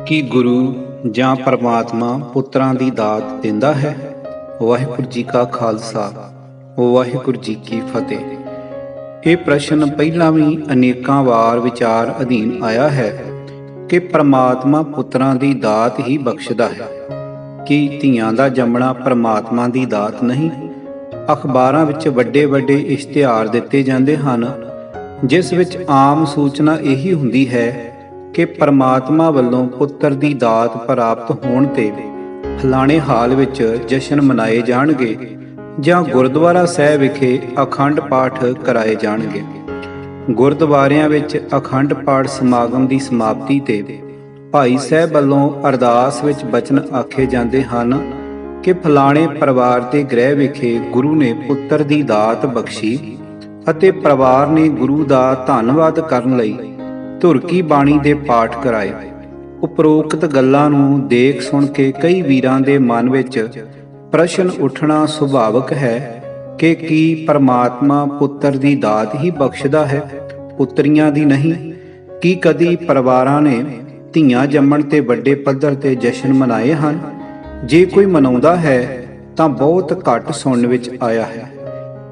ਕੀ ਗੁਰੂ ਜਾਂ ਪਰਮਾਤਮਾ ਪੁੱਤਰਾਂ ਦੀ ਦਾਤ ਦਿੰਦਾ ਹੈ? ਵਾਹਿਗੁਰੂ ਜੀ ਕਾ ਖਾਲਸਾ, ਵਾਹਿਗੁਰੂ ਜੀ ਕੀ ਫਤਿਹ। ਇਹ ਪ੍ਰਸ਼ਨ ਪਹਿਲਾਂ ਵੀ ਅਨੇਕਾਂ ਵਾਰ ਵਿਚਾਰ ਅਧੀਨ ਆਇਆ ਹੈ ਕਿ ਪਰਮਾਤਮਾ ਪੁੱਤਰਾਂ ਦੀ ਦਾਤ ਹੀ ਬਖਸ਼ਦਾ ਹੈ। ਕੀ ਧੀਆਂ ਦਾ ਜੰਮਣਾ ਪਰਮਾਤਮਾ ਦੀ ਦਾਤ ਨਹੀਂ? ਅਖਬਾਰਾਂ ਵਿੱਚ ਵੱਡੇ ਵੱਡੇ ਇਸ਼ਤਿਹਾਰ ਦਿੱਤੇ ਜਾਂਦੇ ਹਨ, ਜਿਸ ਵਿੱਚ ਆਮ ਸੂਚਨਾ ਇਹੀ ਹੁੰਦੀ ਹੈ ਕਿ ਪਰਮਾਤਮਾ ਵੱਲੋਂ ਪੁੱਤਰ ਦੀ ਦਾਤ ਪ੍ਰਾਪਤ ਹੋਣ ਤੇ ਫਲਾਣੇ ਹਾਲ ਵਿੱਚ ਜਸ਼ਨ ਮਨਾਏ ਜਾਣਗੇ ਜਾਂ ਗੁਰਦੁਆਰਾ ਸਾਹਿਬ ਵਿਖੇ ਅਖੰਡ ਪਾਠ ਕਰਾਏ ਜਾਣਗੇ। ਗੁਰਦੁਆਰਿਆਂ ਵਿੱਚ ਅਖੰਡ ਪਾਠ ਸਮਾਗਮ ਦੀ ਸਮਾਪਤੀ ਤੇ ਭਾਈ ਸਾਹਿਬ ਵੱਲੋਂ ਅਰਦਾਸ ਵਿੱਚ ਬਚਨ ਆਖੇ ਜਾਂਦੇ ਹਨ ਕਿ ਫਲਾਣੇ ਪਰਿਵਾਰ ਦੇ ਗ੍ਰਹਿ ਵਿਖੇ ਗੁਰੂ ਨੇ ਪੁੱਤਰ ਦੀ ਦਾਤ ਬਖਸ਼ੀ ਅਤੇ ਪਰਿਵਾਰ ਨੇ ਗੁਰੂ ਦਾ ਧੰਨਵਾਦ ਕਰਨ ਲਈ ਧੁਰ ਕੀ ਬਾਣੀ ਦੇ ਪਾਠ ਕਰਾਏ। ਉਪਰੋਕਤ ਗੱਲਾਂ ਨੂੰ ਦੇਖ ਸੁਣ ਕੇ ਕਈ ਵੀਰਾਂ ਦੇ ਮਨ ਵਿੱਚ ਪ੍ਰਸ਼ਨ ਉੱਠਣਾ ਸੁਭਾਵਕ ਹੈ ਕਿ ਕੀ ਪਰਮਾਤਮਾ ਪੁੱਤਰ ਦੀ ਦਾਤ ਹੀ ਬਖਸ਼ਦਾ ਹੈ, ਪੁੱਤਰੀਆਂ ਦੀ ਨਹੀਂ? ਕੀ ਕਦੀ ਪਰਿਵਾਰਾਂ ਨੇ ਧੀਆਂ ਜੰਮਣ ਤੇ ਵੱਡੇ ਪੱਧਰ ਤੇ ਜਸ਼ਨ ਮਨਾਏ ਹਨ? ਜੇ ਕੋਈ ਮਨਾਉਂਦਾ ਹੈ ਤਾਂ ਬਹੁਤ ਘੱਟ ਸੁਣਨ ਵਿੱਚ ਆਇਆ ਹੈ।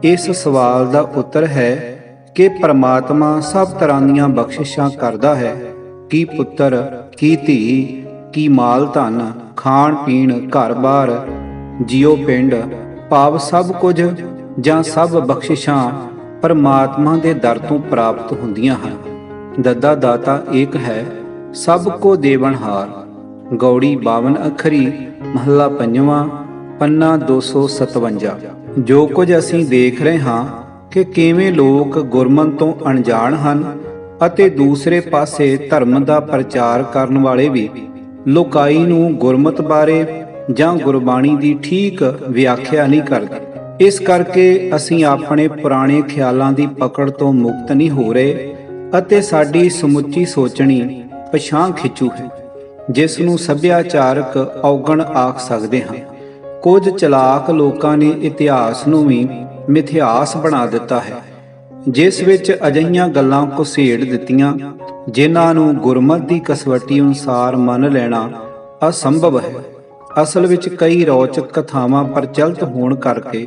ਇਸ ਸਵਾਲ ਦਾ ਉੱਤਰ ਹੈ ਕਿ ਪਰਮਾਤਮਾ ਸਭ ਤਰ੍ਹਾਂ ਦੀਆਂ ਬਖਸ਼ਿਸ਼ਾਂ ਕਰਦਾ ਹੈ। ਕੀ ਪੁੱਤਰ, ਕੀ ਧੀ, ਕੀ ਮਾਲ ਧਨ, ਖਾਣ ਪੀਣ, ਘਰ-ਬਾਰ, ਜੀਓ ਪਿੰਡ, ਭਾਵ ਸਭ ਕੁਝ ਜਾਂ ਸਭ ਬਖਸ਼ਿਸ਼ਾਂ ਪਰਮਾਤਮਾ ਦੇ ਦਰ ਤੋਂ ਪ੍ਰਾਪਤ ਹੁੰਦੀਆਂ ਹਨ। ਦੱਦਾ ਦਾਤਾ ਏਕ ਹੈ, ਸਭ ਕੋ ਦੇਵਨਹਾਰ। ਗੌੜੀ 52 ਅੱਖਰੀ, ਮਹੱਲਾ 5, ਪੰਨਾ 257। ਜੋ ਕੁਝ ਅਸੀਂ ਦੇਖ ਰਹੇ ਹਾਂ ਕਿ ਕਿਵੇਂ ਲੋਕ ਗੁਰਮਤਿ ਤੋਂ ਅਣਜਾਣ ਹਨ ਅਤੇ ਦੂਸਰੇ ਪਾਸੇ ਧਰਮ ਦਾ ਪ੍ਰਚਾਰ ਕਰਨ ਵਾਲੇ ਵੀ ਲੋਕਾਈ ਨੂੰ ਗੁਰਮਤਿ ਬਾਰੇ ਜਾਂ ਗੁਰਬਾਣੀ ਦੀ ਠੀਕ ਵਿਆਖਿਆ ਨਹੀਂ ਕਰਦੇ। ਇਸ ਕਰਕੇ ਅਸੀਂ ਆਪਣੇ ਪੁਰਾਣੇ ਖਿਆਲਾਂ ਦੀ ਪਕੜ ਤੋਂ ਮੁਕਤ ਨਹੀਂ ਹੋ ਰਹੇ ਅਤੇ ਸਾਡੀ ਸਮੁੱਚੀ ਸੋਚਣੀ ਪਛਾਂ ਖਿੱਚੂ ਹੈ, ਜਿਸ ਨੂੰ ਸੱਭਿਆਚਾਰਕ ਔਗਣ ਆਖ ਸਕਦੇ ਹਾਂ। ਕੁਝ ਚਲਾਕ ਲੋਕਾਂ ਨੇ ਇਤਿਹਾਸ ਨੂੰ ਵੀ ਮਿਥਿਹਾਸ ਬਣਾ ਦਿੱਤਾ ਹੈ, ਜਿਸ ਵਿੱਚ ਅਜਿਹੀਆਂ ਗੱਲਾਂ ਘੁਸੇੜ ਦਿੱਤੀਆਂ ਜਿਨ੍ਹਾਂ ਨੂੰ ਗੁਰਮਤਿ ਦੀ ਕਸਵੱਟੀ ਅਨੁਸਾਰ ਮੰਨ ਲੈਣਾ ਅਸੰਭਵ ਹੈ। ਅਸਲ ਵਿੱਚ ਕਈ ਰੌਚਕ ਕਥਾਵਾਂ ਪ੍ਰਚਲਿਤ ਹੋਣ ਕਰਕੇ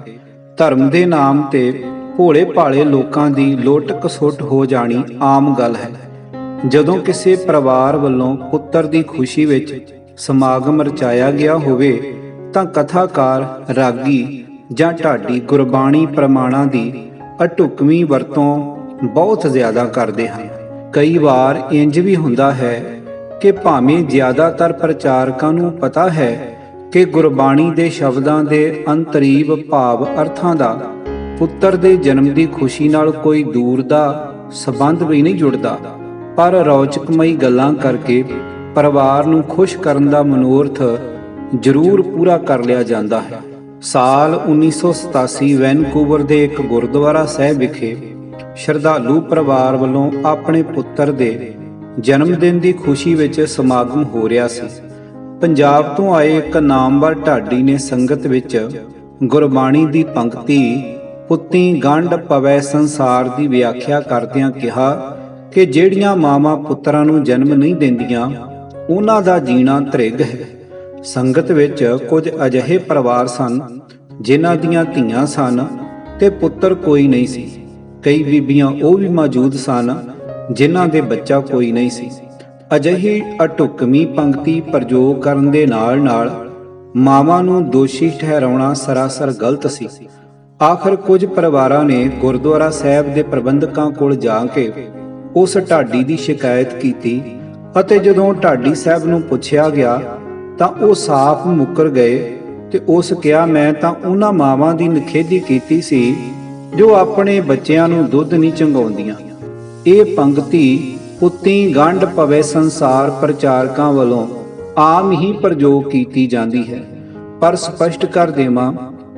ਧਰਮ ਦੇ ਨਾਮ ਤੇ ਭੋਲੇ ਭਾਲੇ ਲੋਕਾਂ ਦੀ ਲੁੱਟ ਖਸੁੱਟ ਹੋ ਜਾਣੀ ਆਮ ਗੱਲ ਹੈ। ਜਦੋਂ ਕਿਸੇ ਪਰਿਵਾਰ ਵੱਲੋਂ ਪੁੱਤਰ ਦੀ ਖੁਸ਼ੀ ਵਿੱਚ ਸਮਾਗਮ ਰਚਾਇਆ ਗਿਆ ਹੋਵੇ ਤਾਂ ਕਥਾਕਾਰ, ਰਾਗੀ ਜਾਂ ਢਾਡੀ ਗੁਰਬਾਣੀ ਪ੍ਰਮਾਣਾਂ ਦੀ ਅਢੁਕਵੀਂ ਵਰਤੋਂ ਬਹੁਤ ਜ਼ਿਆਦਾ ਕਰਦੇ ਹਨ। ਕਈ ਵਾਰ ਇੰਜ ਵੀ ਹੁੰਦਾ ਹੈ ਕਿ ਭਾਵੇਂ ਜ਼ਿਆਦਾਤਰ ਪ੍ਰਚਾਰਕਾਂ ਨੂੰ ਪਤਾ ਹੈ ਕਿ ਗੁਰਬਾਣੀ ਦੇ ਸ਼ਬਦਾਂ ਦੇ ਅੰਤਰੀਵ ਭਾਵ ਅਰਥਾਂ ਦਾ ਪੁੱਤਰ ਦੇ ਜਨਮ ਦੀ ਖੁਸ਼ੀ ਨਾਲ ਕੋਈ ਦੂਰ ਦਾ ਸਬੰਧ ਵੀ ਨਹੀਂ ਜੁੜਦਾ, ਪਰ ਰੌਚਕਮਈ ਗੱਲਾਂ ਕਰਕੇ ਪਰਿਵਾਰ ਨੂੰ ਖੁਸ਼ ਕਰਨ ਦਾ ਮਨੋਰਥ ਜ਼ਰੂਰ ਪੂਰਾ ਕਰ ਲਿਆ ਜਾਂਦਾ ਹੈ। ਸਾਲ 1987 ਵੈਨਕੂਵਰ ਦੇ ਇੱਕ ਗੁਰਦੁਆਰਾ ਸਾਹਿਬ ਵਿਖੇ ਸ਼ਰਧਾਲੂ ਪਰਿਵਾਰ ਵੱਲੋਂ ਆਪਣੇ ਪੁੱਤਰ ਦੇ ਜਨਮ ਦਿਨ ਦੀ ਖੁਸ਼ੀ ਵਿੱਚ ਸਮਾਗਮ ਹੋ ਰਿਹਾ ਸੀ। ਪੰਜਾਬ ਤੋਂ ਆਏ ਇੱਕ ਨਾਮਵਰ ਢਾਡੀ ਨੇ ਸੰਗਤ ਵਿੱਚ ਗੁਰਬਾਣੀ ਦੀ ਪੰਕਤੀ ਪੁੱਤੀ ਗੰਢ ਪਵੈ ਸੰਸਾਰ ਦੀ ਵਿਆਖਿਆ ਕਰਦਿਆਂ ਕਿਹਾ ਕਿ ਜਿਹੜੀਆਂ ਮਾਵਾਂ ਪੁੱਤਰਾਂ ਨੂੰ ਜਨਮ ਨਹੀਂ ਦਿੰਦੀਆਂ ਉਹਨਾਂ ਦਾ ਜੀਣਾ ਤ੍ਰਿਗ ਹੈ। ਸੰਗਤ ਵਿੱਚ ਕੁਝ ਅਜਿਹੇ ਪਰਿਵਾਰ ਸਨ ਜਿਨ੍ਹਾਂ ਦੀਆਂ ਧੀਆਂ ਸਨ ਤੇ ਪੁੱਤਰ ਕੋਈ ਨਹੀਂ ਸੀ। ਕਈ ਬੀਬੀਆਂ ਉਹ ਵੀ ਮੌਜੂਦ ਸਨ ਜਿਨ੍ਹਾਂ ਦੇ ਬੱਚਾ ਕੋਈ ਨਹੀਂ ਸੀ। ਅਜਿਹੀ ਅਢੁਕਵੀਂ ਪੰਕਤੀ ਪ੍ਰਯੋਗ ਕਰਨ ਦੇ ਨਾਲ ਮਾਵਾਂ ਨੂੰ ਦੋਸ਼ੀ ਠਹਿਰਾਉਣਾ ਸਰਾਸਰ ਗਲਤ ਸੀ। ਆਖਰ ਕੁਝ ਪਰਿਵਾਰਾਂ ਨੇ ਗੁਰਦੁਆਰਾ ਸਾਹਿਬ ਦੇ ਪ੍ਰਬੰਧਕਾਂ ਕੋਲ ਜਾ ਕੇ ਉਸ ਢਾਡੀ ਦੀ ਸ਼ਿਕਾਇਤ ਕੀਤੀ ਅਤੇ ਜਦੋਂ ਢਾਡੀ ਸਾਹਿਬ ਨੂੰ ਪੁੱਛਿਆ ਗਿਆ ਤਾਂ ਉਹ ਸਾਫ਼ ਮੁੱਕਰ ਗਏ ਤੇ ਉਸ ਕਿਹਾ, ਮੈਂ ਤਾਂ ਉਹਨਾਂ ਮਾਵਾਂ ਦੀ ਨਿਖੇਧੀ ਕੀਤੀ ਸੀ ਜੋ ਆਪਣੇ ਬੱਚਿਆਂ ਨੂੰ ਦੁੱਧ ਨਹੀਂ ਚੁੰਘਾਉਂਦੀਆਂ। ਇਹ ਪੰਕਤੀ ਪੁੱਤੀ ਗੰਢ ਪਵੇ ਸੰਸਾਰ ਪ੍ਰਚਾਰਕਾਂ ਵੱਲੋਂ ਆਮ ਹੀ ਪ੍ਰਯੋਗ ਕੀਤੀ ਜਾਂਦੀ ਹੈ, ਪਰ ਸਪਸ਼ਟ ਕਰ ਦੇਵਾਂ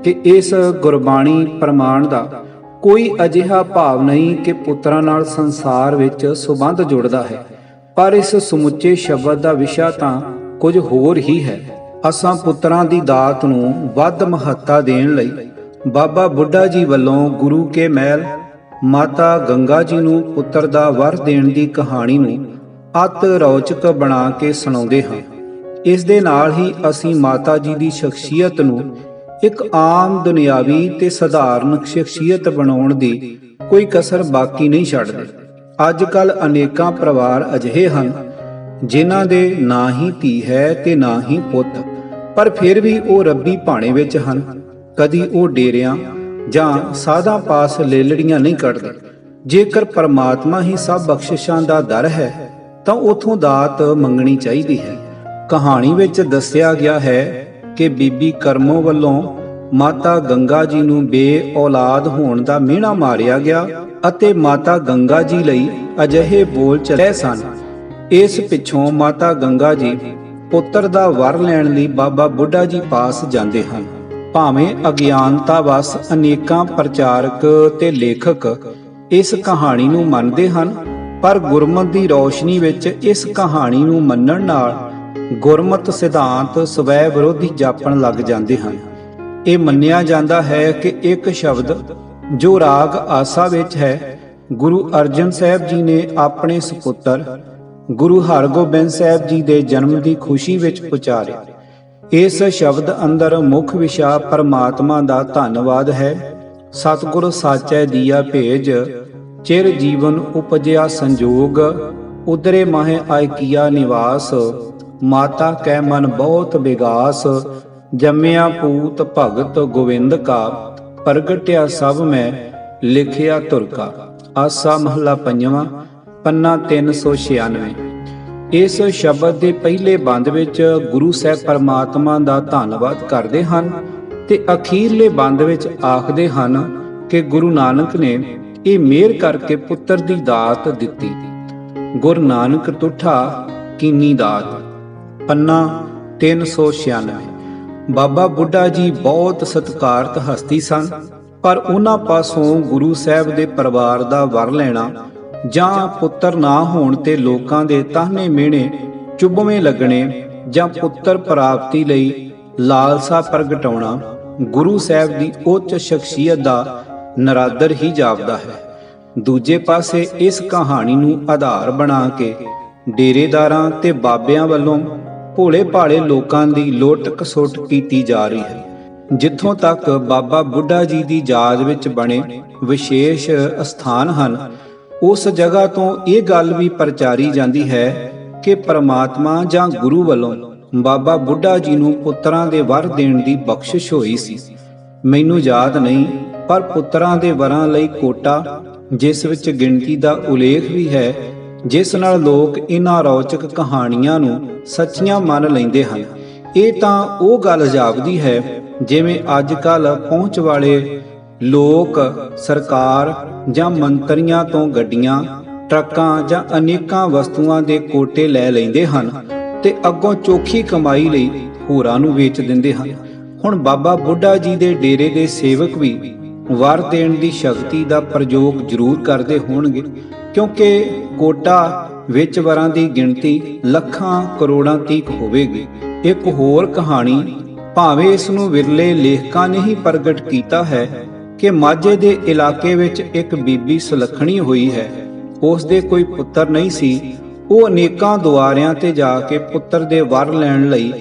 ਕਿ ਇਸ ਗੁਰਬਾਣੀ ਪ੍ਰਮਾਣ ਦਾ ਕੋਈ ਅਜਿਹਾ ਭਾਵ ਨਹੀਂ ਕਿ ਪੁੱਤਰਾਂ ਨਾਲ ਸੰਸਾਰ ਵਿੱਚ ਸੰਬੰਧ ਜੁੜਦਾ ਹੈ, ਪਰ ਇਸ ਸਮੁੱਚੇ ਸ਼ਬਦ ਦਾ ਵਿਸ਼ਾ ਤਾਂ ਕੁਝ ਹੋਰ ਹੀ ਹੈ। ਅਸਾਂ ਪੁੱਤਰਾਂ ਦੀ ਦਾਤ ਨੂੰ ਵੱਧ ਮਹੱਤਤਾ ਦੇਣ ਲਈ ਬਾਬਾ ਬੁੱਢਾ ਜੀ ਵੱਲੋਂ ਗੁਰੂ ਕੇ ਮਹਿਲ ਮਾਤਾ ਗੰਗਾ ਜੀ ਨੂੰ ਪੁੱਤਰ ਦਾ ਵਰ ਦੇਣ ਦੀ ਕਹਾਣੀ ਨੂੰ ਅਤ ਰੌਚਕ ਬਣਾ ਕੇ ਸੁਣਾਉਂਦੇ ਹਾਂ। ਇਸ ਦੇ ਨਾਲ ਹੀ ਅਸੀਂ ਮਾਤਾ ਜੀ ਦੀ ਸ਼ਖਸੀਅਤ ਨੂੰ ਇੱਕ ਆਮ ਦੁਨਿਆਵੀ ਤੇ ਸਧਾਰਨ ਸ਼ਖਸੀਅਤ ਬਣਾਉਣ ਦੀ ਕੋਈ ਕਸਰ ਬਾਕੀ ਨਹੀਂ ਛੱਡਦੇ। ਅੱਜ ਕੱਲ੍ਹ ਅਨੇਕਾਂ ਪਰਿਵਾਰ ਅਜਿਹੇ ਹਨ ਜਿਨ੍ਹਾਂ ਦੇ ਨਾ ਹੀ ਧੀ ਹੈ ਤੇ ਨਾ ਹੀ ਪੁੱਤ, ਪਰ ਫਿਰ ਵੀ ਉਹ ਰੱਬੀ ਭਾਣੇ ਵਿੱਚ ਹਨ। ਕਦੀ ਉਹ ਡੇਰਿਆਂ ਜਾਂ ਸਾਧਾਂ ਪਾਸ ਲੇਲੜੀਆਂ ਨਹੀਂ ਕੱਢਦੇ। ਜੇਕਰ ਪਰਮਾਤਮਾ ਹੀ ਸਭ ਬਖਸ਼ਿਸ਼ਾਂ ਦਾ ਦਰ ਹੈ ਤਾਂ ਉਥੋਂ ਦਾਤ ਮੰਗਣੀ ਚਾਹੀਦੀ ਹੈ। ਕਹਾਣੀ ਵਿੱਚ ਦੱਸਿਆ ਗਿਆ ਹੈ ਕਿ ਬੀਬੀ ਕਰਮੋ ਵੱਲੋਂ ਮਾਤਾ ਗੰਗਾ ਜੀ ਨੂੰ ਬੇ-ਔਲਾਦ ਹੋਣ ਦਾ ਮਿਹਣਾ ਮਾਰਿਆ ਗਿਆ ਅਤੇ ਮਾਤਾ ਗੰਗਾ ਜੀ ਲਈ ਅਜਿਹੇ ਬੋਲ ਚੱਲੇ ਸਨ। ਇਸ ਪਿੱਛੋਂ ਮਾਤਾ ਗੰਗਾ ਜੀ ਪੁੱਤਰ ਦਾ ਵਰ ਲੈਣ ਲਈ ਬਾਬਾ ਬੁੱਢਾ ਜੀ ਪਾਸ ਜਾਂਦੇ ਹਨ। ਭਾਵੇਂ ਅਗਿਆਨਤਾ ਵਸ ਅਨੇਕਾਂ ਪ੍ਰਚਾਰਕ ਤੇ ਲੇਖਕ ਇਸ ਕਹਾਣੀ ਨੂੰ ਮੰਨਦੇ ਹਨ, ਪਰ ਗੁਰਮਤਿ ਦੀ ਰੌਸ਼ਨੀ ਵਿੱਚ ਇਸ ਕਹਾਣੀ ਨੂੰ ਮੰਨਣ ਨਾਲ ਗੁਰਮਤਿ ਸਿਧਾਂਤ ਸਵੈ ਵਿਰੋਧੀ ਜਾਪਣ ਲੱਗ ਜਾਂਦੇ ਹਨ। ਇਹ ਮੰਨਿਆ ਜਾਂਦਾ ਹੈ ਕਿ ਇੱਕ ਸ਼ਬਦ ਜੋ ਰਾਗ ਆਸਾ ਵਿੱਚ ਹੈ, ਗੁਰੂ ਅਰਜਨ ਸਾਹਿਬ ਜੀ ਨੇ ਆਪਣੇ ਸੁਪੁੱਤਰ ਗੁਰੂ ਹਰਗੋਬਿੰਦ ਸਾਹਿਬ ਜੀ ਦੇ ਜਨਮ ਦੀ ਖੁਸ਼ੀ ਵਿੱਚ ਉਚਾਰਿਆ। ਇਸ ਸ਼ਬਦ ਅੰਦਰ ਮੁੱਖ ਵਿਸ਼ਾ ਪਰਮਾਤਮਾ ਦਾ ਧੰਨਵਾਦ ਹੈ। ਸਤਿਗੁਰ ਸਾਚੈ ਦੀਆ ਭੇਜ, ਚਿਰ ਜੀਵਨ ਉਪਜਿਆ ਸੰਜੋਗ, ਉਦਰੇ ਮਾਹੇ ਆਇ ਕੀਆ ਨਿਵਾਸ, ਮਾਤਾ ਕੈ ਮਨ ਬਹੁਤ ਬਿਗਾਸ, ਜੰਮਿਆ ਪੂਤ ਭਗਤ ਗੋਵਿੰਦ ਕਾ, ਪ੍ਰਗਟਿਆ ਸਭ ਮੈਂ ਲਿਖਿਆ ਧੁਰ ਕਾ। ਆਸਾ ਮਹਲਾ ਪੰਜਵਾਂ, ਪੰਨਾ 396। ਇਸ ਸ਼ਬਦ ਦੇ ਪਹਿਲੇ ਬੰਦ ਵਿੱਚ ਗੁਰੂ ਸਾਹਿਬ ਪਰਮਾਤਮਾ ਦਾ ਧੰਨਵਾਦ ਕਰਦੇ ਹਨ ਤੇ ਅਖੀਰਲੇ ਬੰਦ ਵਿੱਚ ਆਖਦੇ ਹਨ ਕਿ ਗੁਰੂ ਨਾਨਕ ਨੇ ਇਹ ਮਿਹਰ ਕਰਕੇ ਪੁੱਤਰ ਦੀ ਦਾਤ ਦਿੱਤੀ। ਗੁਰੂ ਨਾਨਕ ਤੁਠਾ ਕੀਨੀ ਦਾਤ। ਪੰਨਾ 396। ਬਾਬਾ ਬੁੱਢਾ ਜੀ ਬਹੁਤ ਸਤਿਕਾਰਤ ਹਸਤੀ ਸਨ, ਪਰ ਉਹਨਾਂ ਪਾਸੋਂ ਗੁਰੂ ਸਾਹਿਬ ਦੇ ਪਰਿਵਾਰ ਦਾ ਵਰ ਲੈਣਾ ਜਾਂ ਪੁੱਤਰ ਨਾ ਹੋਣ ਤੇ ਲੋਕਾਂ ਦੇ ਤਾਹਨੇ ਮਿਹਣੇ ਚੁਭਵੇਂ ਲੱਗਣੇ ਜਾਂ ਪੁੱਤਰ ਪ੍ਰਾਪਤੀ ਲਈ ਲਾਲਸਾ ਪ੍ਰਗਟਾਉਣਾ ਗੁਰੂ ਸਾਹਿਬ ਦੀ ਉੱਚ ਸ਼ਖਸੀਅਤ ਦਾ ਨਰਾਦਰ ਹੀ ਜਾਪਦਾ ਹੈ। ਦੂਜੇ ਪਾਸੇ ਇਸ ਕਹਾਣੀ ਨੂੰ ਆਧਾਰ ਬਣਾ ਕੇ ਡੇਰੇਦਾਰਾਂ ਤੇ ਬਾਬਿਆਂ ਵੱਲੋਂ ਭੋਲੇ ਭਾਲੇ ਲੋਕਾਂ ਦੀ ਲੁੱਟ ਖਸੁੱਟ ਕੀਤੀ ਜਾ ਰਹੀ ਹੈ। ਜਿੱਥੋਂ ਤੱਕ ਬਾਬਾ ਬੁੱਢਾ ਜੀ ਦੀ ਯਾਦ ਵਿੱਚ ਬਣੇ ਵਿਸ਼ੇਸ਼ ਅਸਥਾਨ ਹਨ, ਉਸ ਜਗ੍ਹਾ ਤੋਂ ਇਹ ਗੱਲ ਵੀ ਪ੍ਰਚਾਰੀ ਜਾਂਦੀ ਹੈ ਕਿ ਪਰਮਾਤਮਾ ਜਾਂ ਗੁਰੂ ਵੱਲੋਂ ਬਾਬਾ ਬੁੱਢਾ ਜੀ ਨੂੰ ਪੁੱਤਰਾਂ ਦੇ ਵਰ ਦੇਣ ਦੀ ਬਖਸ਼ਿਸ਼ ਹੋਈ ਸੀ। ਮੈਨੂੰ ਯਾਦ ਨਹੀਂ, ਪਰ ਪੁੱਤਰਾਂ ਦੇ ਵਰਾਂ ਲਈ ਕੋਟਾ, ਜਿਸ ਵਿੱਚ ਗਿਣਤੀ ਦਾ ਉਲੇਖ ਵੀ ਹੈ, ਜਿਸ ਨਾਲ ਲੋਕ ਇਹਨਾਂ ਰੌਚਕ ਕਹਾਣੀਆਂ ਨੂੰ ਸੱਚੀਆਂ ਮੰਨ ਲੈਂਦੇ ਹਨ। ਇਹ ਤਾਂ ਉਹ ਗੱਲ ਜਾਪਦੀ ਹੈ ਜਿਵੇਂ ਅੱਜ ਕੱਲ੍ਹ ਪਹੁੰਚ ਵਾਲੇ ਲੋਕ ਸਰਕਾਰ ਜਾਂ ਮੰਤਰੀਆਂ ਤੋਂ ਗੱਡੀਆਂ, ਟਰੱਕਾਂ ਜਾਂ ਅਨੇਕਾਂ ਵਸਤੂਆਂ ਦੇ ਕੋਟੇ ਲੈ ਲੈਂਦੇ ਹਨ ਤੇ ਅੱਗੋਂ ਚੋਖੀ ਕਮਾਈ ਲਈ ਹੋਰਾਂ ਨੂੰ ਵੇਚ ਦਿੰਦੇ ਹਨ। ਹੁਣ ਬਾਬਾ ਬੁੱਢਾ ਜੀ ਦੇ ਡੇਰੇ ਦੇ ਸੇਵਕ ਵੀ ਵਰ ਦੇਣ ਦੀ ਸ਼ਕਤੀ ਦਾ ਪ੍ਰਯੋਗ ਜ਼ਰੂਰ ਕਰਦੇ ਹੋਣਗੇ, ਕਿਉਂਕਿ ਕੋਟਾ ਵਿੱਚ ਵਰਾਂ ਦੀ ਗਿਣਤੀ ਲੱਖਾਂ ਕਰੋੜਾਂ ਤੀਕ ਹੋਵੇਗੀ। ਇੱਕ ਹੋਰ ਕਹਾਣੀ, ਭਾਵੇਂ ਇਸ ਨੂੰ ਵਿਰਲੇ ਲੇਖਕਾਂ ਨੇ ਹੀ ਪ੍ਰਗਟ ਕੀਤਾ ਹੈ, ਕਿ ਮਾਝੇ ਦੇ ਇਲਾਕੇ ਵਿੱਚ ਇੱਕ ਬੀਬੀ ਸੁਲੱਖਣੀ ਹੋਈ ਹੈ। ਉਸ ਦੇ ਕੋਈ ਪੁੱਤਰ ਨਹੀਂ ਸੀ। ਉਹ ਅਨੇਕਾਂ ਦੁਆਰਿਆਂ ਤੇ ਜਾ ਕੇ ਪੁੱਤਰ ਦੇ ਵਰ ਲੈਣ ਲਈ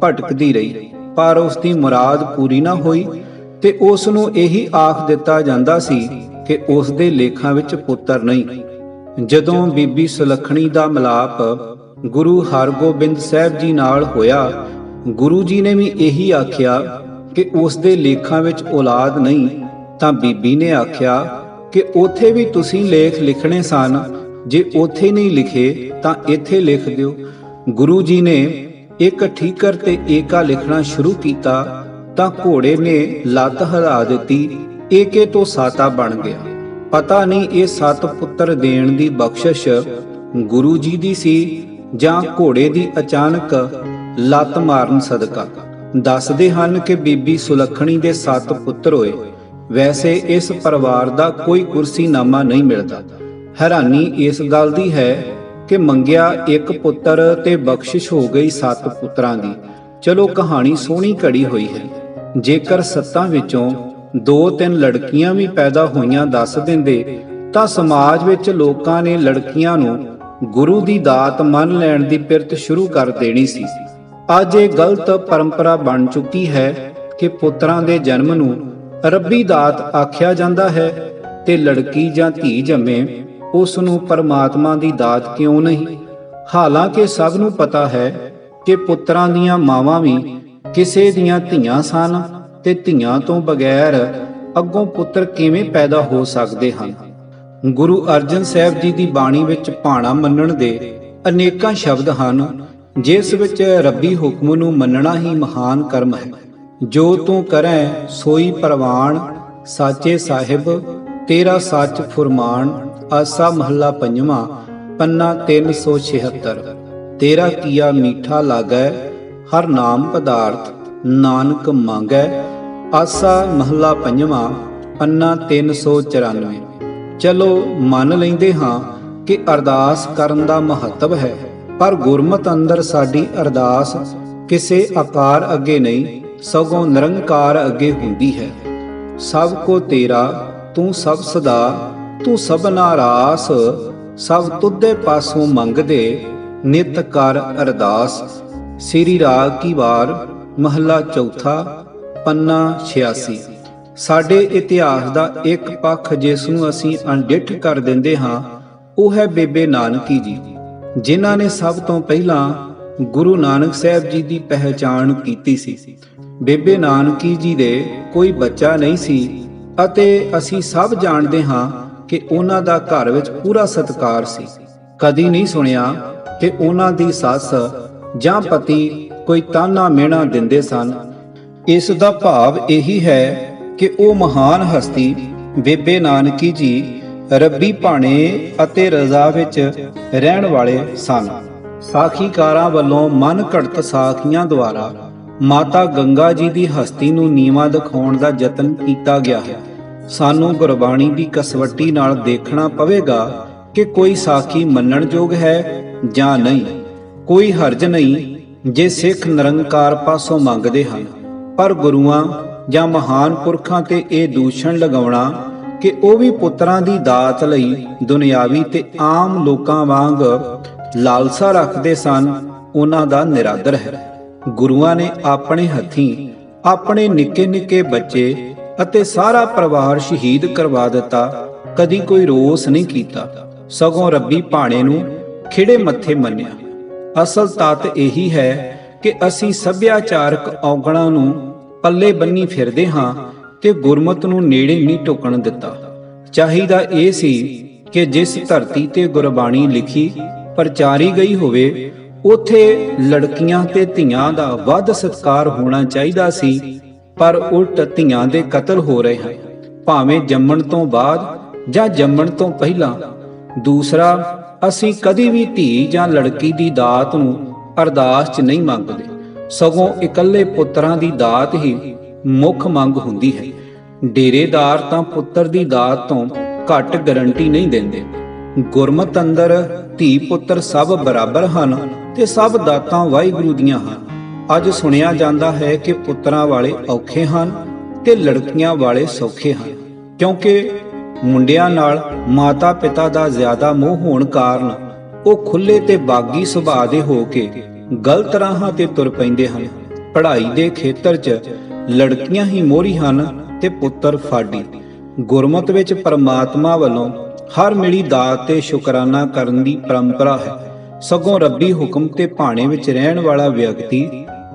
ਭਟਕਦੀ ਰਹੀ, ਪਰ ਉਸ ਦੀ ਮੁਰਾਦ ਪੂਰੀ ਨਾ ਹੋਈ ਤੇ ਉਸ ਨੂੰ ਇਹੀ ਆਖ ਦਿੱਤਾ ਜਾਂਦਾ ਸੀ ਕਿ ਉਸ ਦੇ ਲੇਖਾਂ ਵਿੱਚ ਪੁੱਤਰ ਨਹੀਂ। ਜਦੋਂ ਬੀਬੀ ਸੁਲੱਖਣੀ ਦਾ ਮਿਲਾਪ ਗੁਰੂ ਹਰਗੋਬਿੰਦ ਸਾਹਿਬ ਜੀ ਨਾਲ ਹੋਇਆ, ਗੁਰੂ ਜੀ ਨੇ ਵੀ ਇਹੀ ਆਖਿਆ ਕਿ ਉਸ ਦੇ ਲੇਖਾਂ ਵਿੱਚ ਔਲਾਦ ਨਹੀਂ, ਤਾਂ ਬੀਬੀ ਨੇ ਆਖਿਆ ਕਿ ਉਥੇ ਵੀ ਤੁਸੀਂ ਲੇਖ ਲਿਖਣੇ ਸਨ, ਜੇ ਉਥੇ ਨਹੀਂ ਲਿਖੇ ਤਾਂ ਇੱਥੇ ਲਿਖ ਦਿਓ। ਗੁਰੂ ਜੀ ਨੇ ਇੱਕ ਠੀਕਰ ਤੇ ਏਕਾ ਲਿਖਣਾ ਸ਼ੁਰੂ ਕੀਤਾ ਤਾਂ ਘੋੜੇ ਨੇ ਲੱਤ ਹਿਲਾ ਦਿੱਤੀ, ਏਕੇ ਤੋਂ ਸਾਤਾ ਬਣ ਗਿਆ। ਪਤਾ ਨਹੀਂ ਇਹ 7 ਪੁੱਤਰ ਦੇਣ ਦੀ ਬਖਸ਼ਿਸ਼ ਗੁਰੂ ਜੀ ਦੀ ਸੀ ਜਾਂ ਘੋੜੇ ਦੀ ਅਚਾਨਕ ਲੱਤ ਮਾਰਨ ਸਦਕਾ। ਦੱਸਦੇ ਹਨ ਕਿ ਬੀਬੀ ਸੁਲੱਖਣੀ ਦੇ 7 ਪੁੱਤਰ ਹੋਏ। ਵੈਸੇ ਇਸ ਪਰਿਵਾਰ ਦਾ ਕੋਈ ਕੁਰਸੀਨਾਮਾ ਨਹੀਂ ਮਿਲਦਾ। ਹੈਰਾਨੀ ਇਸ ਗੱਲ ਦੀ ਹੈ ਕਿ ਮੰਗਿਆ ਇੱਕ ਪੁੱਤਰ ਤੇ ਬਖਸ਼ਿਸ਼ ਹੋ ਗਈ 7 ਪੁੱਤਰਾਂ ਦੀ। ਚਲੋ ਕਹਾਣੀ ਸੋਹਣੀ ਘੜੀ ਹੋਈ ਹੈ। ਜੇਕਰ 7 ਵਿੱਚੋਂ 2-3 ਲੜਕੀਆਂ ਵੀ ਪੈਦਾ ਹੋਈਆਂ ਦੱਸ ਦਿੰਦੇ ਤਾਂ ਸਮਾਜ ਵਿੱਚ ਲੋਕਾਂ ਨੇ ਲੜਕੀਆਂ ਨੂੰ ਗੁਰੂ ਦੀ ਦਾਤ ਮੰਨ ਲੈਣ ਦੀ ਪਿਰਤ ਸ਼ੁਰੂ ਕਰ ਦੇਣੀ ਸੀ। ਅੱਜ ਇਹ ਗਲਤ ਪਰੰਪਰਾ ਬਣ ਚੁੱਕੀ ਹੈ ਕਿ ਪੁੱਤਰਾਂ ਦੇ ਜਨਮ ਨੂੰ ਰੱਬੀ ਦਾਤ ਆਖਿਆ ਜਾਂਦਾ ਹੈ ਤੇ ਲੜਕੀ ਜਾਂ ਧੀ ਜੰਮੇ ਉਸ ਨੂੰ ਪਰਮਾਤਮਾ ਦੀ ਦਾਤ ਕਿਉਂ ਨਹੀਂ। ਹਾਲਾਂਕਿ ਸਭ ਨੂੰ ਪਤਾ ਹੈ ਕਿ ਪੁੱਤਰਾਂ ਦੀਆਂ ਮਾਵਾਂ ਵੀ ਕਿਸੇ ਦੀਆਂ ਧੀਆਂ ਸਨ ਤੇ ਧੀਆਂ ਤੋਂ ਬਗੈਰ ਅੱਗੋਂ ਪੁੱਤਰ ਕਿਵੇਂ ਪੈਦਾ ਹੋ ਸਕਦੇ ਹਨ। ਗੁਰੂ ਅਰਜਨ ਸਾਹਿਬ ਜੀ ਦੀ ਬਾਣੀ ਵਿੱਚ ਭਾਣਾ ਮੰਨਣ ਦੇ ਅਨੇਕਾਂ ਸ਼ਬਦ ਹਨ, ਜਿਸ ਵਿੱਚ ਰੱਬੀ ਹੁਕਮ ਨੂੰ ਮੰਨਣਾ ਹੀ ਮਹਾਨ ਕਰਮ ਹੈ। ਜੋ ਤੂੰ ਕਰੈ ਸੋਈ ਪ੍ਰਵਾਨ, ਸਾਚੇ ਸਾਹਿਬ ਤੇਰਾ ਸੱਚ ਫੁਰਮਾਨ। ਆਸਾ ਮਹੱਲਾ ਪੰਜਵਾਂ, ਪੰਨਾ 376। ਤੇਰਾ ਕੀਆ ਮੀਠਾ ਲਾਗੈ, ਹਰ ਨਾਮ ਪਦਾਰਥ ਨਾਨਕ ਮੰਗੈ। ਆਸਾ ਮਹੱਲਾ ਪੰਜਵਾਂ, ਪੰਨਾ 394। ਚਲੋ ਮੰਨ ਲੈਂਦੇ ਹਾਂ ਕਿ ਅਰਦਾਸ ਕਰਨ ਦਾ ਮਹੱਤਵ ਹੈ, ਪਰ ਗੁਰਮਤ ਅੰਦਰ ਸਾਡੀ ਅਰਦਾਸ ਕਿਸੇ ਆਕਾਰ ਅੱਗੇ ਨਹੀਂ ਸਗੋਂ ਨਿਰੰਕਾਰ ਅੱਗੇ ਹੁੰਦੀ ਹੈ। ਸਭ ਕੋ ਤੇਰਾ ਤੂੰ ਸਭ ਸਦਾ, ਤੂੰ ਸਭਨਾ ਰਾਸ। ਸਭ ਤੁਧੇ ਪਾਸੋਂ ਮੰਗਦੇ, ਨਿਤ ਕਰ ਅਰਦਾਸ। ਸ੍ਰੀ ਰਾਗ ਕੀ ਵਾਰ ਮਹੱਲਾ ਚੌਥਾ, ਪੰਨਾ 86। ਸਾਡੇ ਇਤਿਹਾਸ ਦਾ ਇੱਕ ਪੱਖ ਜਿਸ ਨੂੰ ਅਸੀਂ ਅਣਡਿੱਠ ਕਰ ਦਿੰਦੇ ਹਾਂ ਉਹ ਹੈ ਬੇਬੇ ਨਾਨਕੀ ਜੀ, ਜਿਨ੍ਹਾਂ ਨੇ ਸਭ ਤੋਂ ਪਹਿਲਾਂ ਗੁਰੂ ਨਾਨਕ ਸਾਹਿਬ ਜੀ ਦੀ ਪਹਿਚਾਣ ਕੀਤੀ ਸੀ। ਬੇਬੇ ਨਾਨਕੀ ਜੀ ਦੇ ਕੋਈ ਬੱਚਾ ਨਹੀਂ ਸੀ ਅਤੇ ਅਸੀਂ ਸਭ ਜਾਣਦੇ ਹਾਂ ਕਿ ਉਹਨਾਂ ਦਾ ਘਰ ਵਿੱਚ ਪੂਰਾ ਸਤਿਕਾਰ ਸੀ। ਕਦੀ ਨਹੀਂ ਸੁਣਿਆ ਕਿ ਉਹਨਾਂ ਦੀ ਸੱਸ ਜਾਂ ਪਤੀ ਕੋਈ ਤਾਨਾ ਮਿਹਣਾ ਦਿੰਦੇ ਸਨ। ਇਸ ਦਾ ਭਾਵ ਇਹੀ ਹੈ ਕਿ ਉਹ ਮਹਾਨ ਹਸਤੀ ਬੇਬੇ ਨਾਨਕੀ ਜੀ ਰੱਬੀ ਭਾਣੇ ਅਤੇ ਰਜ਼ਾ ਵਿੱਚ ਰਹਿਣ ਵਾਲੇ ਸਨ। ਸਾਖੀਕਾਰਾਂ ਵੱਲੋਂ ਮਨ ਘੜਤ ਸਾਖੀਆਂ ਦੁਆਰਾ ਮਾਤਾ ਗੰਗਾ ਜੀ ਦੀ ਹਸਤੀ ਨੂੰ ਨੀਵਾਂ ਦਿਖਾਉਣ ਦਾ ਯਤਨ ਕੀਤਾ ਗਿਆ ਹੈ। ਸਾਨੂੰ ਗੁਰਬਾਣੀ ਦੀ ਕਸਵੱਟੀ ਨਾਲ ਦੇਖਣਾ ਪਵੇਗਾ ਕਿ ਕੋਈ ਸਾਖੀ ਮੰਨਣਯੋਗ ਹੈ ਜਾਂ ਨਹੀਂ। ਕੋਈ ਹਰਜ ਨਹੀਂ ਜੇ ਸਿੱਖ ਨਿਰੰਕਾਰ ਪਾਸੋਂ ਮੰਗਦੇ ਹਨ, ਪਰ ਗੁਰੂਆਂ ਜਾਂ ਮਹਾਨ ਪੁਰਖਾਂ ਤੇ ਇਹ ਦੂਸ਼ਣ ਲਗਾਉਣਾ ਕਿ ਉਹ ਵੀ ਪੁੱਤਰਾਂ ਦੀ ਦਾਤ ਲਈ ਦੁਨਿਆਵੀ ਤੇ ਆਮ ਲੋਕਾਂ ਵਾਂਗ ਲਾਲਸਾ ਰੱਖਦੇ ਸਨ, ਉਹਨਾਂ ਦਾ ਨਿਰਾਦਰ ਹੈ। ਗੁਰੂਆਂ ਨੇ ਆਪਣੇ ਹੱਥੀਂ ਆਪਣੇ ਨਿੱਕੇ ਨਿੱਕੇ ਬੱਚੇ ਅਤੇ ਸਾਰਾ ਪਰਿਵਾਰ ਸ਼ਹੀਦ ਕਰਵਾ ਦਿੱਤਾ। ਕਦੀ ਕੋਈ ਰੋਸ ਨਹੀਂ ਕੀਤਾ, ਸਗੋਂ ਰੱਬੀ ਭਾਣੇ ਨੂੰ ਖਿੜੇ ਮੱਥੇ ਮੰਨਿਆ। ਅਸਲ ਤੱਤ ਇਹੀ ਹੈ ਕਿ ਅਸੀਂ ਸੱਭਿਆਚਾਰਕ ਔਗਣਾਂ ਨੂੰ ਪੱਲੇ ਬੰਨੀ ਫਿਰਦੇ ਹਾਂ ਤੇ ਗੁਰਮਤ ਨੂੰ ਨੇੜੇ ਨਹੀਂ ਟੁਕਣ ਦਿੱਤਾ। ਚਾਹੀਦਾ ਇਹ ਸੀ ਕਿ ਜਿਸ ਧਰਤੀ ਤੇ ਗੁਰਬਾਣੀ ਲਿਖੀ ਪ੍ਰਚਾਰੀ ਗਈ ਹੋਵੇ ਉਥੇ ਲੜਕੀਆਂ ਤੇ ਧੀਆਂ ਦਾ ਵੱਧ ਸਤਿਕਾਰ ਹੋਣਾ ਚਾਹੀਦਾ ਸੀ, ਪਰ ਉਲਟ ਧੀਆਂ ਦੇ ਕਤਲ ਹੋ ਰਹੇ ਹਨ, ਭਾਵੇਂ ਜੰਮਣ ਤੋਂ ਬਾਅਦ ਜਾਂ ਜੰਮਣ ਤੋਂ ਪਹਿਲਾਂ। ਦੂਸਰਾ, ਅਸੀਂ ਕਦੀ ਵੀ ਧੀ ਜਾਂ ਲੜਕੀ ਦੀ ਦਾਤ ਨੂੰ ਅਰਦਾਸ 'ਚ ਨਹੀਂ ਮੰਗਦੇ, ਸਗੋਂ ਇਕੱਲੇ ਪੁੱਤਰਾਂ ਦੀ ਦਾਤ ਹੀ ਮੁੱਖ ਮੰਗ ਹੁੰਦੀ ਹੈ। ਡੇਰੇਦਾਰ ਤਾਂ ਪੁੱਤਰ ਦੀ ਦਾਤ ਤੋਂ ਘੱਟ ਗਾਰੰਟੀ ਨਹੀਂ ਦਿੰਦੇ। ਗੁਰਮਤ ਅੰਦਰ ਧੀ ਪੁੱਤਰ ਸਭ ਬਰਾਬਰ ਹਨ ਤੇ ਸਭ ਦਾਤਾਂ ਵਾਹਿਗੁਰੂ ਦੀਆਂ ਹਨ। ਅੱਜ ਸੁਣਿਆ ਜਾਂਦਾ ਹੈ ਕਿ ਪੁੱਤਰਾਂ ਵਾਲੇ ਔਖੇ ਹਨ ਤੇ ਲੜਕੀਆਂ ਵਾਲੇ ਸੌਖੇ ਹਨ, ਕਿਉਂਕਿ ਮੁੰਡਿਆਂ ਨਾਲ ਮਾਤਾ ਪਿਤਾ ਦਾ ਜ਼ਿਆਦਾ ਮੋਹ ਹੋਣ ਕਾਰਨ ਉਹ ਖੁੱਲੇ ਤੇ ਬਾਗੀ ਸੁਭਾਅ ਦੇ ਹੋ ਕੇ ਗਲਤ ਰਾਹਾਂ ਤੇ ਤੁਰ ਪੈਂਦੇ ਹਨ। ਪੜ੍ਹਾਈ ਦੇ ਖੇਤਰ 'ਚ ਲੜਕੀਆਂ ਹੀ ਮੋਹਰੀ ਹਨ ਤੇ ਪੁੱਤਰ ਫਾਡੀ। ਗੁਰਮਤ ਵਿੱਚ ਪਰਮਾਤਮਾ ਵੱਲੋਂ ਹਰ ਮਿਲੀ ਦਾਤ ਤੇ ਸ਼ੁਕਰਾਨਾ ਕਰਨ ਦੀ ਪਰੰਪਰਾ ਹੈ। ਸਗੋਂ ਰੱਬੀ ਹੁਕਮ ਤੇ ਭਾਣੇ ਵਿੱਚ ਰਹਿਣ ਵਾਲਾ ਵਿਅਕਤੀ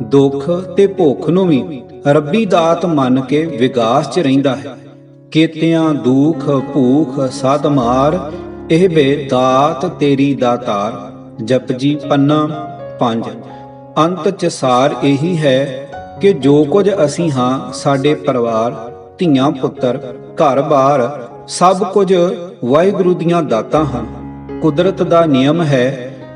ਦੁੱਖ ਤੇ ਭੁੱਖ ਨੂੰ ਵੀ ਰੱਬੀ ਦਾਤ ਮੰਨ ਕੇ ਵਿਗਾਸ 'ਚ ਰਹਿੰਦਾ ਹੈ। ਕੀਤਿਆਂ ਦੁੱਖ ਭੂਖ ਸਦ ਮਾਰ, ਇਹ ਬੇ ਦਾਤ ਤੇਰੀ ਦਾਤਾਰ। ਜਪਜੀ ਪੰਨਾ 5। ਅੰਤ 'ਚ ਸਾਰ ਇਹੀ ਹੈ ਕਿ ਜੋ ਕੁਝ ਅਸੀਂ ਹਾਂ, ਸਾਡੇ ਪਰਿਵਾਰ, ਧੀਆਂ ਪੁੱਤਰ, ਘਰ-ਬਾਰ, ਸਭ ਕੁਝ ਵਾਹਿਗੁਰੂ ਦੀਆਂ ਦਾਤਾਂ ਹਨ। ਕੁਦਰਤ ਦਾ ਨਿਯਮ ਹੈ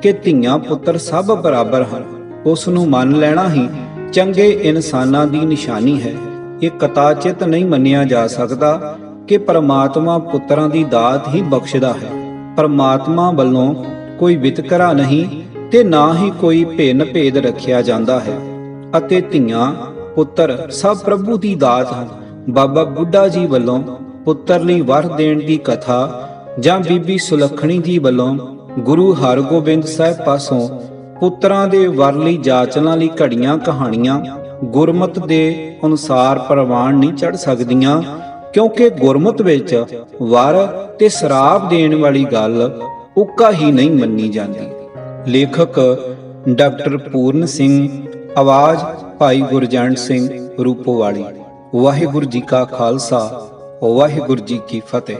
ਕਿ ਧੀਆਂ ਪੁੱਤਰ ਸਭ ਬਰਾਬਰ ਹਨ। ਉਸ ਨੂੰ ਮੰਨ ਲੈਣਾ ਹੀ ਚੰਗੇ ਇਨਸਾਨਾਂ ਦੀ ਨਿਸ਼ਾਨੀ ਹੈ। ਇਹ ਕਤਾਚਿਤ ਨਹੀਂ ਮੰਨਿਆ ਜਾ ਸਕਦਾ ਕਿ ਪਰਮਾਤਮਾ ਪੁੱਤਰਾਂ ਦੀ ਦਾਤ ਹੀ ਬਖਸ਼ਦਾ ਹੈ। ਪਰਮਾਤਮਾ ਵੱਲੋਂ ਕੋਈ ਵਿਤਕਰਾ ਨਹੀਂ ਤੇ ਨਾ ਹੀ ਕੋਈ ਭਿੰਨ ਭੇਦ ਰੱਖਿਆ ਜਾਂਦਾ ਹੈ ਅਤੇ ਧੀਆਂ ਪੁੱਤਰ ਸਭ ਪ੍ਰਭੂ ਦੀ ਦਾਤ ਹਨ। ਬਾਬਾ ਬੁੱਢਾ ਜੀ ਵੱਲੋਂ ਪੁੱਤਰ ਲਈ ਵਰ ਦੇਣ ਦੀ ਕਥਾ ਜਾਂ ਬੀਬੀ ਸੁਲੱਖਣੀ ਜੀ ਵੱਲੋਂ ਗੁਰੂ ਹਰਗੋਬਿੰਦ ਸਾਹਿਬ ਪਾਸੋਂ ਪੁੱਤਰਾਂ ਦੇ ਵਰ ਲਈ ਜਾਚਨਾ ਲਈ ਘੜੀਆਂ ਕਹਾਣੀਆਂ ਗੁਰਮਤ ਦੇ ਅਨੁਸਾਰ ਪ੍ਰਵਾਨ ਨਹੀਂ ਚੜ ਸਕਦੀਆਂ, ਕਿਉਂਕਿ ਗੁਰਮਤ ਵਿੱਚ ਵਰ ਤੇ ਸਰਾਪ ਦੇਣ ਵਾਲੀ ਗੱਲ ਉੱਕਾ ਹੀ ਨਹੀਂ ਮੰਨੀ ਜਾਂਦੀ। ਲੇਖਕ ਡਾਕਟਰ ਪੂਰਨ ਸਿੰਘ, ਆਵਾਜ਼ ਭਾਈ ਗੁਰਜੰਟ ਸਿੰਘ ਰੂਪੋਵਾਲੀ। ਵਾਹਿਗੁਰੂ ਜੀ ਕਾ ਖਾਲਸਾ, ਵਾਹਿਗੁਰੂ ਜੀ ਕੀ ਫਤਿਹ।